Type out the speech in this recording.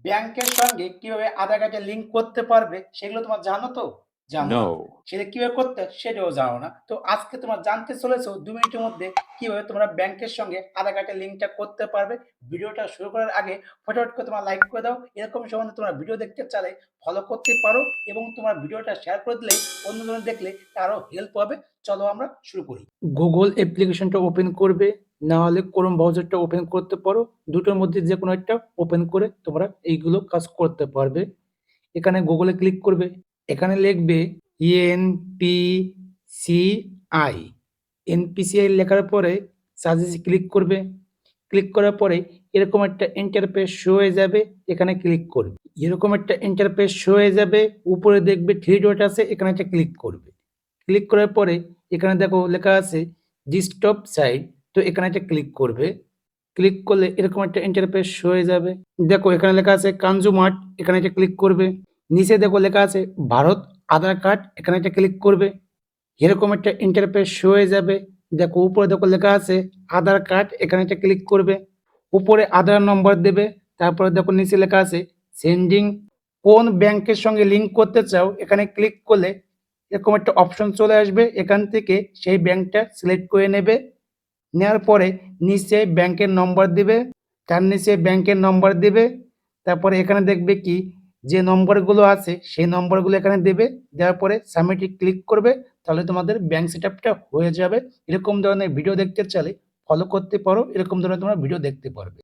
ব্যাংকের সঙ্গে কিভাবে আধার কার্ডের লিঙ্ক করতে পারবে সেগুলো তোমার জানো তো? জানো না। No. সেটা কিভাবে করতে হয় সেটাও জানো না। তো আজকে তোমরা জানতে চলেছো ২ মিনিটের মধ্যে কিভাবে তোমরা ব্যাংকের সঙ্গে আধার কার্ডের লিঙ্কটা করতে পারবে। ভিডিওটা শুরু করার আগে ফটাফট করে তোমরা লাইক করে দাও। এরকম সম্বন্ধে তোমরা ভিডিও দেখতে চাইলে ফলো করতে পারো এবং তোমার ভিডিওটা শেয়ার করে দিলে অন্যজন দেখলে তারও হেল্প হবে। চলো আমরা শুরু করি। গুগল অ্যাপ্লিকেশনটা ওপেন করবে, না হলে ক্রোম ব্রাউজারটা ওপেন করতে পারো। দুটোর মধ্যে যে কোনো একটা ওপেন করে তোমরা এইগুলো কাজ করতে পারবে। এখানে গুগলে ক্লিক করবে, এখানে লিখবে এনপিসিআই। এনপিসিআই লেখার পরে সাজেস্টে ক্লিক করবে। ক্লিক করার পরে এরকম একটা ইন্টারফেস শো হয়ে যাবে, এখানে ক্লিক করবে। এরকম একটা ইন্টারফেস শো হয়ে যাবে, উপরে দেখবে 3 ডট আছে, এখানে একটা ক্লিক করবে। ক্লিক করার পরে এখানে দেখো লেখা আছে ডেস্কটপ সাইট, তো এখানে একটা ক্লিক করবে। ক্লিক করলে এরকম একটা ইন্টারফেস শো হয়ে যাবে। দেখো এখানে লেখা আছে কনজ্যুমার, এখানে একটা ক্লিক করবে। নিচে দেখো লেখা আছে ভারত আধার কার্ড, এখানে একটা ক্লিক করবে। এরকম একটা ইন্টারফেস শো হয়ে যাবে। দেখো উপরে দেখো লেখা আছে আধার কার্ড, এখানে একটা ক্লিক করবে। উপরে আধার নম্বর দেবে, তারপরে দেখো নিচে লেখা আছে সেন্ডিং। কোন ব্যাংকের সঙ্গে লিঙ্ক করতে চাও এখানে ক্লিক করলে এরকম একটা অপশন চলে আসবে, এখান থেকে সেই ব্যাংকটা সিলেক্ট করে নেবে। নেওয়ার পরে নিচে ব্যাংকের নম্বর দিবে, তার নিচে ব্যাংকের নম্বর দিবে। তারপরে এখানে দেখবে কি যে নম্বরগুলো আছে সেই নম্বরগুলো এখানে দেবে। দেওয়ার পরে সাবমিটে ক্লিক করবে, তাহলে তোমাদের ব্যাংক সেটআপটা হয়ে যাবে। এরকম ধরনের ভিডিও দেখতে চাইলে ফলো করতে পারো, এরকম ধরনের তোমরা ভিডিও দেখতে পারবে।